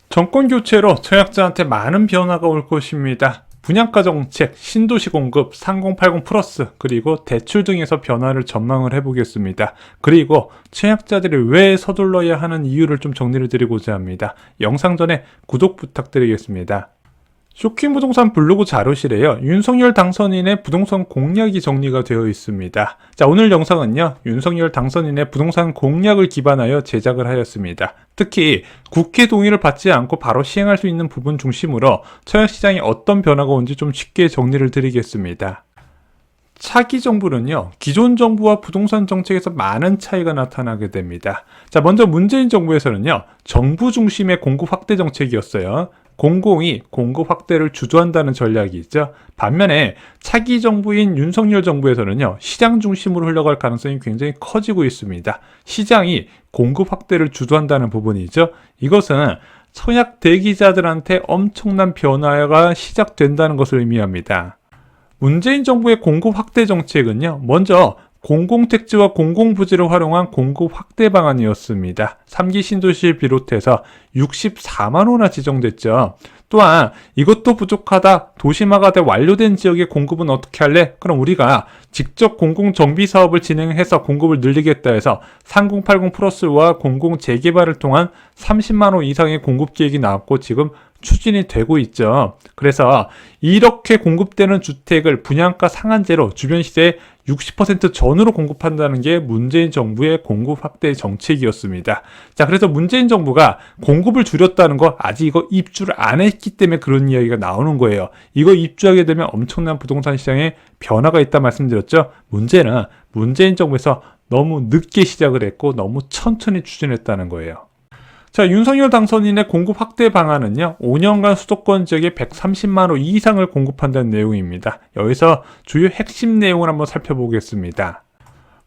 정권 교체로 청약자한테 많은 변화가 올 것입니다. 분양가 정책, 신도시 공급, 3080 플러스, 그리고 대출 등에서 변화를 전망을 해보겠습니다. 그리고 청약자들이 왜 서둘러야 하는 이유를 좀 정리를 드리고자 합니다. 영상 전에 구독 부탁드리겠습니다. 쇼킹부동산 블로그 자료실에요, 윤석열 당선인의 부동산 공약이 정리가 되어 있습니다. 자, 오늘 영상은요, 윤석열 당선인의 부동산 공약을 기반하여 제작을 하였습니다. 특히 국회 동의를 받지 않고 바로 시행할 수 있는 부분 중심으로 청약시장에 어떤 변화가 온지 좀 쉽게 정리를 드리겠습니다. 차기 정부는요, 기존 정부와 부동산 정책에서 많은 차이가 나타나게 됩니다. 자, 먼저 문재인 정부에서는요, 정부 중심의 공급 확대 정책이었어요. 공공이 공급 확대를 주도한다는 전략이 있죠. 반면에 차기 정부인 윤석열 정부에서는요, 시장 중심으로 흘러갈 가능성이 굉장히 커지고 있습니다. 시장이 공급 확대를 주도한다는 부분이죠. 이것은 청약 대기자들한테 엄청난 변화가 시작된다는 것을 의미합니다. 문재인 정부의 공급 확대 정책은요, 먼저 공공택지와 공공부지를 활용한 공급 확대 방안이었습니다. 3기 신도시를 비롯해서 64만 호나 지정됐죠. 또한 이것도 부족하다, 도심화가 돼 완료된 지역의 공급은 어떻게 할래? 그럼 우리가 직접 공공정비 사업을 진행해서 공급을 늘리겠다 해서 3080 플러스와 공공재개발을 통한 30만 호 이상의 공급 계획이 나왔고 지금 추진이 되고 있죠. 그래서 이렇게 공급되는 주택을 분양가 상한제로 주변 시세의 60% 전으로 공급한다는 게 문재인 정부의 공급 확대 정책이었습니다. 자, 그래서 문재인 정부가 공급을 줄였다는 거 아직 이거 입주를 안 했기 때문에 그런 이야기가 나오는 거예요. 이거 입주하게 되면 엄청난 부동산 시장에 변화가 있다 말씀드렸죠. 문제는 문재인 정부에서 너무 늦게 시작을 했고 너무 천천히 추진했다는 거예요. 자, 윤석열 당선인의 공급 확대 방안은요, 5년간 수도권 지역에 130만 호 이상을 공급한다는 내용입니다. 여기서 주요 핵심 내용을 한번 살펴보겠습니다.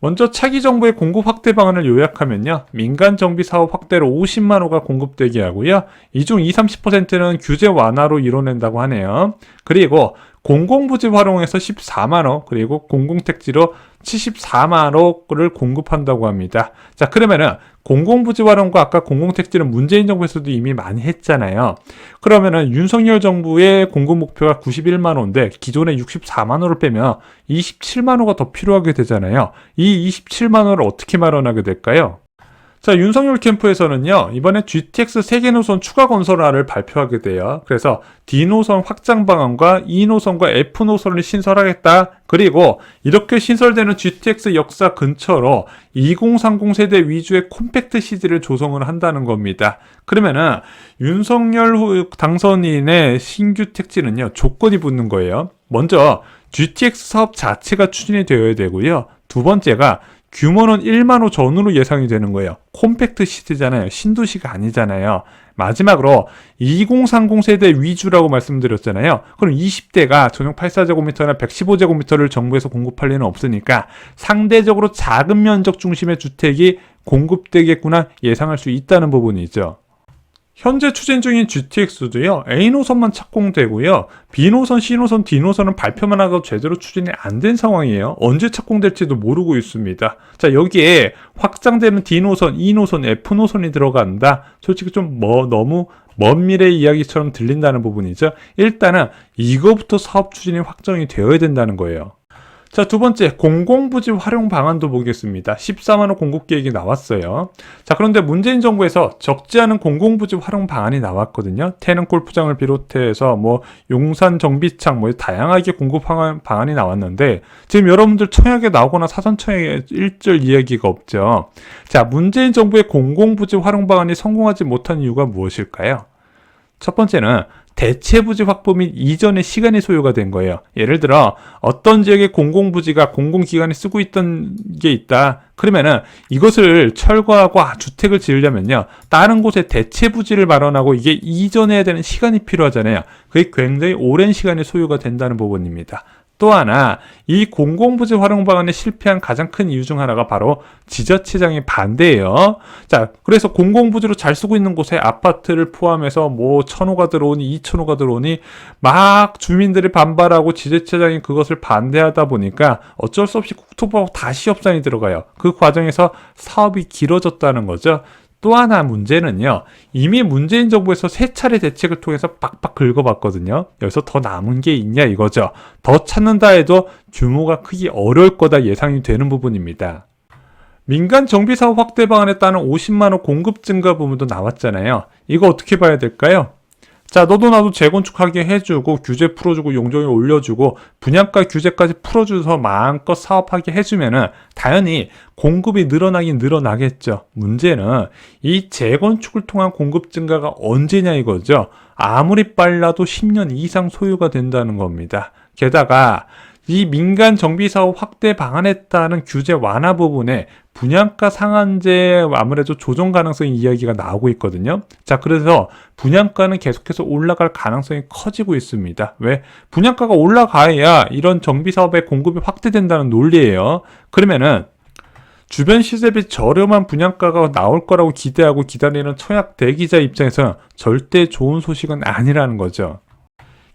먼저 차기 정부의 공급 확대 방안을 요약하면요, 민간 정비 사업 확대로 50만 호가 공급되게 하고요, 이 중 20-30%는 규제 완화로 이뤄낸다고 하네요. 그리고 공공부지 활용해서 14만 호, 그리고 공공택지로 74만 호를 공급한다고 합니다. 자, 그러면은 공공부지 활용과 아까 공공택지는 문재인 정부에서도 이미 많이 했잖아요. 그러면은 윤석열 정부의 공급 목표가 91만 호인데 기존의 64만 호를 빼면 27만 호가 더 필요하게 되잖아요. 이 27만 호를 어떻게 마련하게 될까요? 자, 윤석열 캠프에서는요, 이번에 GTX 3개 노선 추가 건설안을 발표하게 돼요. 그래서 D노선 확장 방안과 E노선과 F노선을 신설하겠다. 그리고 이렇게 신설되는 GTX 역사 근처로 2030 세대 위주의 콤팩트 시티를 조성을 한다는 겁니다. 그러면은 윤석열 당선인의 신규 택지는요, 조건이 붙는 거예요. 먼저 GTX 사업 자체가 추진이 되어야 되고요. 두 번째가 규모는 1만 호 전후로 예상이 되는 거예요. 콤팩트 시티잖아요. 신도시가 아니잖아요. 마지막으로 2030 세대 위주라고 말씀드렸잖아요. 그럼 20대가 전용 84제곱미터나 115제곱미터를 정부에서 공급할 리는 없으니까 상대적으로 작은 면적 중심의 주택이 공급되겠구나 예상할 수 있다는 부분이죠. 현재 추진 중인 GTX도요, A노선만 착공되고요, B노선, C노선, D노선은 발표만 하고 제대로 추진이 안 된 상황이에요. 언제 착공될지도 모르고 있습니다. 자, 여기에 확장되는 D노선, E노선, F노선이 들어간다. 솔직히 좀 너무 먼 미래 이야기처럼 들린다는 부분이죠. 일단은 이거부터 사업 추진이 확정이 되어야 된다는 거예요. 자, 두 번째, 공공부지 활용 방안도 보겠습니다. 14만 호 공급 계획이 나왔어요. 자, 그런데 문재인 정부에서 적지 않은 공공부지 활용 방안이 나왔거든요. 태릉 골프장을 비롯해서 용산 정비창 다양하게 공급 방안이 나왔는데 지금 여러분들 청약에 나오거나 사전 청약에 일절 이야기가 없죠. 자, 문재인 정부의 공공부지 활용 방안이 성공하지 못한 이유가 무엇일까요? 첫 번째는 대체부지 확보 및 이전의 시간이 소요가 된 거예요. 예를 들어 어떤 지역의 공공부지가 공공기관이 쓰고 있던 게 있다. 그러면은 이것을 철거하고 주택을 지으려면요, 다른 곳에 대체부지를 마련하고 이게 이전해야 되는 시간이 필요하잖아요. 그게 굉장히 오랜 시간이 소요가 된다는 부분입니다. 또 하나, 이 공공부지 활용 방안에 실패한 가장 큰 이유 중 하나가 바로 지자체장의 반대예요. 자, 그래서 공공부지로 잘 쓰고 있는 곳에 아파트를 포함해서 뭐 1,000호가 들어오니 2,000호가 들어오니 막 주민들이 반발하고 지자체장이 그것을 반대하다 보니까 어쩔 수 없이 국토부하고 다시 협상이 들어가요. 그 과정에서 사업이 길어졌다는 거죠. 또 하나 문제는요, 이미 문재인 정부에서 세 차례 대책을 통해서 빡빡 긁어봤거든요. 여기서 더 남은 게 있냐 이거죠. 더 찾는다 해도 규모가 크기 어려울 거다 예상이 되는 부분입니다. 민간 정비사업 확대 방안에 따른 50만원 공급 증가 부분도 나왔잖아요. 이거 어떻게 봐야 될까요? 자, 너도 나도 재건축하게 해주고 규제 풀어주고 용적률 올려주고 분양가 규제까지 풀어줘서 마음껏 사업하게 해주면은 당연히 공급이 늘어나긴 늘어나겠죠. 문제는 이 재건축을 통한 공급 증가가 언제냐 이거죠. 아무리 빨라도 10년 이상 소요가 된다는 겁니다. 게다가 이 민간 정비사업 확대 방안에 따른 규제 완화 부분에 분양가 상한제 아무래도 조정 가능성의 이야기가 나오고 있거든요. 자, 그래서 분양가는 계속해서 올라갈 가능성이 커지고 있습니다. 왜? 분양가가 올라가야 이런 정비사업의 공급이 확대된다는 논리예요. 그러면은 주변 시세 비 저렴한 분양가가 나올 거라고 기대하고 기다리는 청약 대기자 입장에서는 절대 좋은 소식은 아니라는 거죠.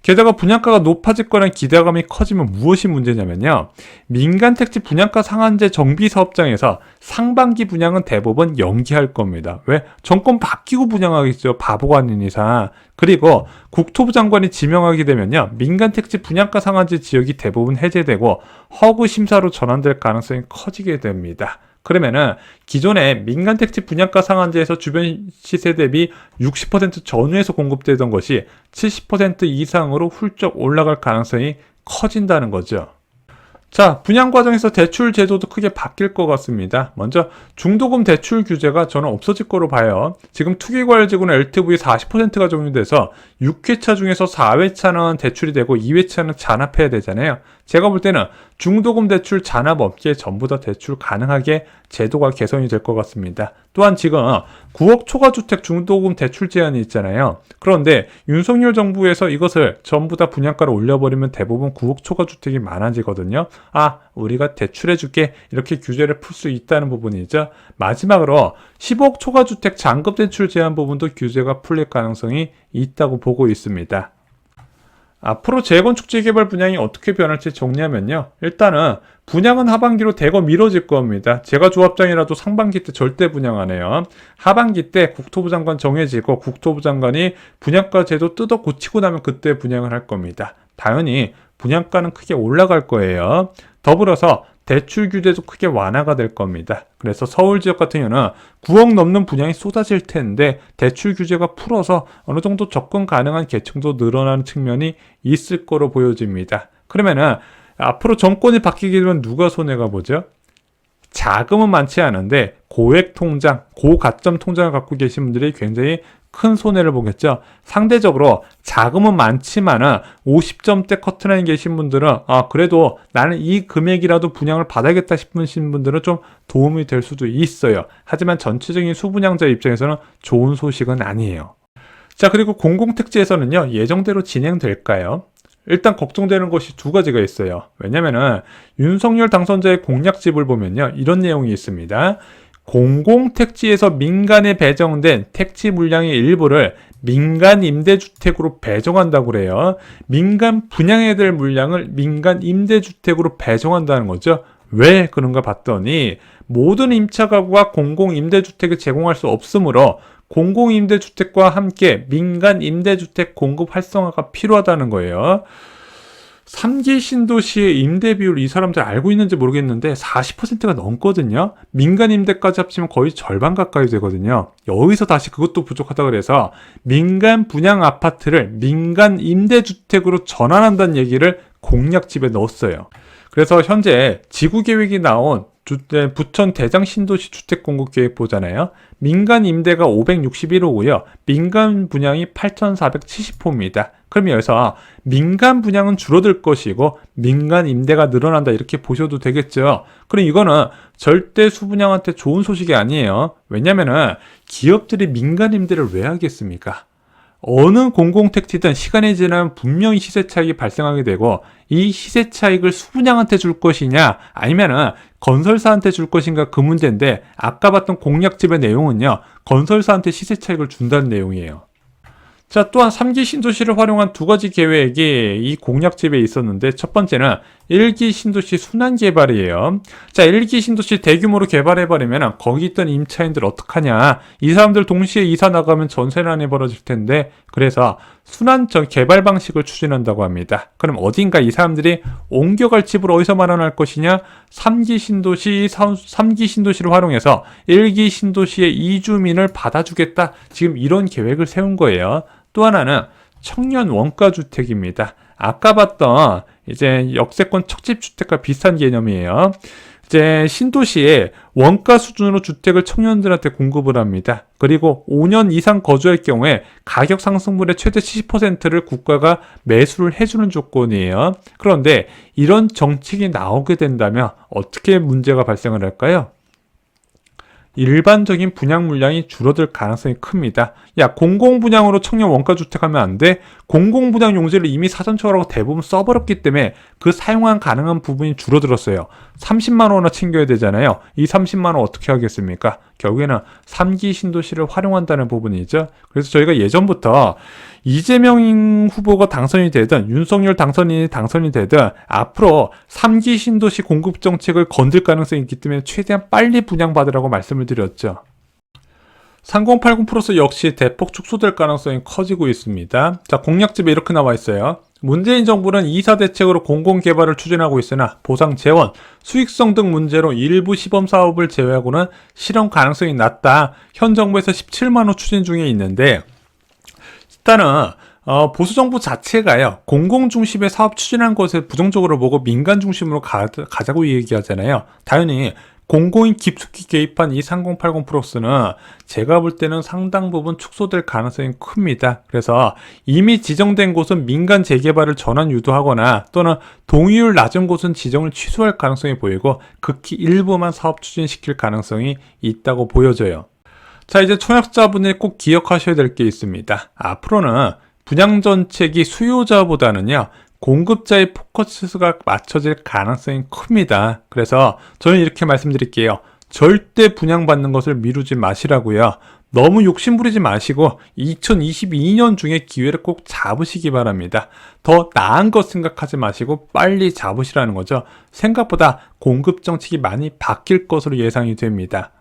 게다가 분양가가 높아질 거란 기대감이 커지면 무엇이 문제냐면요. 민간 택지 분양가 상한제 정비 사업장에서 상반기 분양은 대부분 연기할 겁니다. 왜? 정권 바뀌고 분양하겠죠. 바보가 아닌 이상. 그리고 국토부 장관이 지명하게 되면요. 민간 택지 분양가 상한제 지역이 대부분 해제되고 허구 심사로 전환될 가능성이 커지게 됩니다. 그러면은 기존에 민간 택지 분양가 상한제에서 주변 시세 대비 60% 전후에서 공급되던 것이 70% 이상으로 훌쩍 올라갈 가능성이 커진다는 거죠. 자, 분양 과정에서 대출 제도도 크게 바뀔 것 같습니다. 먼저 중도금 대출 규제가 저는 없어질 거로 봐요. 지금 투기과열지구는 LTV 40%가 적용돼서 6회차 중에서 4회차는 대출이 되고 2회차는 잔압해야 되잖아요. 제가 볼 때는 중도금 대출 잔압 없이 전부 다 대출 가능하게 제도가 개선이 될 것 같습니다. 또한 지금 9억 초과주택 중도금 대출 제한이 있잖아요. 그런데 윤석열 정부에서 이것을 전부 다 분양가를 올려버리면 대부분 9억 초과주택이 많아지거든요. 아, 우리가 대출해줄게 이렇게 규제를 풀 수 있다는 부분이죠. 마지막으로 15억 초과주택 잔급 대출 제한 부분도 규제가 풀릴 가능성이 있다고 보고 있습니다. 앞으로 재건축 재개발 분양이 어떻게 변할지 정리하면요. 일단은 분양은 하반기로 대거 미뤄질 겁니다. 제가 조합장이라도 상반기 때 절대 분양 안 해요. 하반기 때 국토부 장관 정해지고 국토부 장관이 분양가 제도 뜯어 고치고 나면 그때 분양을 할 겁니다. 당연히 분양가는 크게 올라갈 거예요. 더불어서 대출 규제도 크게 완화가 될 겁니다. 그래서 서울 지역 같은 경우는 9억 넘는 분양이 쏟아질 텐데 대출 규제가 풀어서 어느 정도 접근 가능한 계층도 늘어나는 측면이 있을 거로 보여집니다. 그러면은 앞으로 정권이 바뀌게 되면 누가 손해가 보죠? 자금은 많지 않은데 고액 통장, 고가점 통장을 갖고 계신 분들이 굉장히 큰 손해를 보겠죠. 상대적으로 자금은 많지만은 50점대 커트라인 계신 분들은 그래도 나는 이 금액이라도 분양을 받아야겠다 싶으신 분들은 좀 도움이 될 수도 있어요. 하지만 전체적인 수분양자 입장에서는 좋은 소식은 아니에요. 자, 그리고 공공택지에서는요, 예정대로 진행될까요? 일단 걱정되는 것이 두 가지가 있어요. 왜냐면은 윤석열 당선자의 공약집을 보면요, 이런 내용이 있습니다. 공공택지에서 민간에 배정된 택지 물량의 일부를 민간 임대주택으로 배정한다고 그래요. 민간 분양해야 될 물량을 민간 임대주택으로 배정한다는 거죠. 왜 그런가 봤더니 모든 임차가구가 공공임대주택을 제공할 수 없으므로 공공임대주택과 함께 민간 임대주택 공급 활성화가 필요하다는 거예요. 3기 신도시의 임대 비율 이 사람들 알고 있는지 모르겠는데 40%가 넘거든요. 민간 임대까지 합치면 거의 절반 가까이 되거든요. 여기서 다시 그것도 부족하다 그래서 민간 분양 아파트를 민간 임대주택으로 전환한다는 얘기를 공약집에 넣었어요. 그래서 현재 지구계획이 나온 부천 대장 신도시 주택공급계획 보잖아요. 민간 임대가 561호고요. 민간 분양이 8,470호입니다. 그럼 여기서 민간 분양은 줄어들 것이고 민간 임대가 늘어난다 이렇게 보셔도 되겠죠. 그럼 이거는 절대 수분양한테 좋은 소식이 아니에요. 왜냐면은 기업들이 민간 임대를 왜 하겠습니까? 어느 공공택지든 시간이 지나면 분명히 시세 차익이 발생하게 되고 이 시세 차익을 수분양한테 줄 것이냐 아니면은 건설사한테 줄 것인가 그 문제인데 아까 봤던 공략집의 내용은요 건설사한테 시세 차익을 준다는 내용이에요. 자, 또한 3기 신도시를 활용한 두 가지 계획이 이 공략집에 있었는데 첫 번째는 1기 신도시 순환 개발이에요. 자, 1기 신도시 대규모로 개발해버리면 거기 있던 임차인들 어떡하냐. 이 사람들 동시에 이사 나가면 전세난이 벌어질 텐데 그래서 순환 개발 방식을 추진한다고 합니다. 그럼 어딘가 이 사람들이 옮겨갈 집을 어디서 마련할 것이냐? 3기 신도시를 활용해서 1기 신도시의 이주민을 받아주겠다. 지금 이런 계획을 세운 거예요. 또 하나는 청년 원가주택입니다. 아까 봤던 이제 역세권 척집주택과 비슷한 개념이에요. 이제 신도시에 원가 수준으로 주택을 청년들한테 공급을 합니다. 그리고 5년 이상 거주할 경우에 가격 상승분의 최대 70%를 국가가 매수를 해주는 조건이에요. 그런데 이런 정책이 나오게 된다면 어떻게 문제가 발생을 할까요? 일반적인 분양 물량이 줄어들 가능성이 큽니다. 야, 공공분양으로 청년 원가주택 하면 안 돼? 공공분양 용지를 이미 사전처리하고 대부분 써버렸기 때문에 그 사용한 가능한 부분이 줄어들었어요. 30만 원이나 챙겨야 되잖아요. 이 30만 원 어떻게 하겠습니까? 결국에는 3기 신도시를 활용한다는 부분이죠. 그래서 저희가 예전부터 이재명 후보가 당선이 되든 윤석열 당선이 되든 앞으로 3기 신도시 공급 정책을 건들 가능성이 있기 때문에 최대한 빨리 분양받으라고 말씀을 드렸죠. 3080 플러스 역시 대폭 축소될 가능성이 커지고 있습니다. 자, 공략집에 이렇게 나와 있어요. 문재인 정부는 2사 대책으로 공공개발을 추진하고 있으나 보상 재원, 수익성 등 문제로 일부 시범 사업을 제외하고는 실현 가능성이 낮다. 현 정부에서 17만 호 추진 중에 있는데 일단은 보수 정부 자체가요 공공 중심의 사업 추진한 것을 부정적으로 보고 민간 중심으로 가자고 얘기하잖아요. 당연히 공공이 깊숙이 개입한 이 3080 플러스는 제가 볼 때는 상당 부분 축소될 가능성이 큽니다. 그래서 이미 지정된 곳은 민간 재개발을 전환 유도하거나 또는 동의율 낮은 곳은 지정을 취소할 가능성이 보이고 극히 일부만 사업 추진시킬 가능성이 있다고 보여져요. 자, 이제 청약자분들이 꼭 기억하셔야 될 게 있습니다. 앞으로는 분양정책이 수요자보다는요 공급자의 포커스가 맞춰질 가능성이 큽니다. 그래서 저는 이렇게 말씀드릴게요. 절대 분양받는 것을 미루지 마시라고요. 너무 욕심부리지 마시고 2022년 중에 기회를 꼭 잡으시기 바랍니다. 더 나은 것 생각하지 마시고 빨리 잡으시라는 거죠. 생각보다 공급 정책이 많이 바뀔 것으로 예상이 됩니다.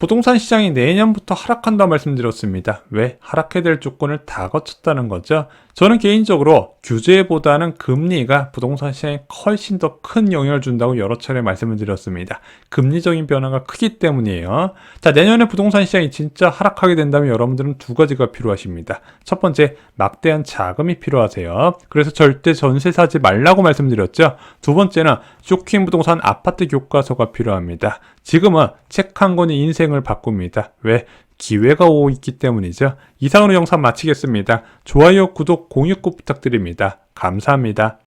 부동산 시장이 내년부터 하락한다 말씀드렸습니다. 왜? 하락해야 될 조건을 다 거쳤다는 거죠. 저는 개인적으로 규제보다는 금리가 부동산 시장에 훨씬 더 큰 영향을 준다고 여러 차례 말씀을 드렸습니다. 금리적인 변화가 크기 때문이에요. 자, 내년에 부동산 시장이 진짜 하락하게 된다면 여러분들은 두 가지가 필요하십니다. 첫 번째, 막대한 자금이 필요하세요. 그래서 절대 전세 사지 말라고 말씀드렸죠. 두 번째는 쇼킹 부동산 아파트 교과서가 필요합니다. 지금은 책 한 권이 인생을 바꿉니다. 왜? 기회가 오고 있기 때문이죠. 이상으로 영상 마치겠습니다. 좋아요, 구독, 공유 꼭 부탁드립니다. 감사합니다.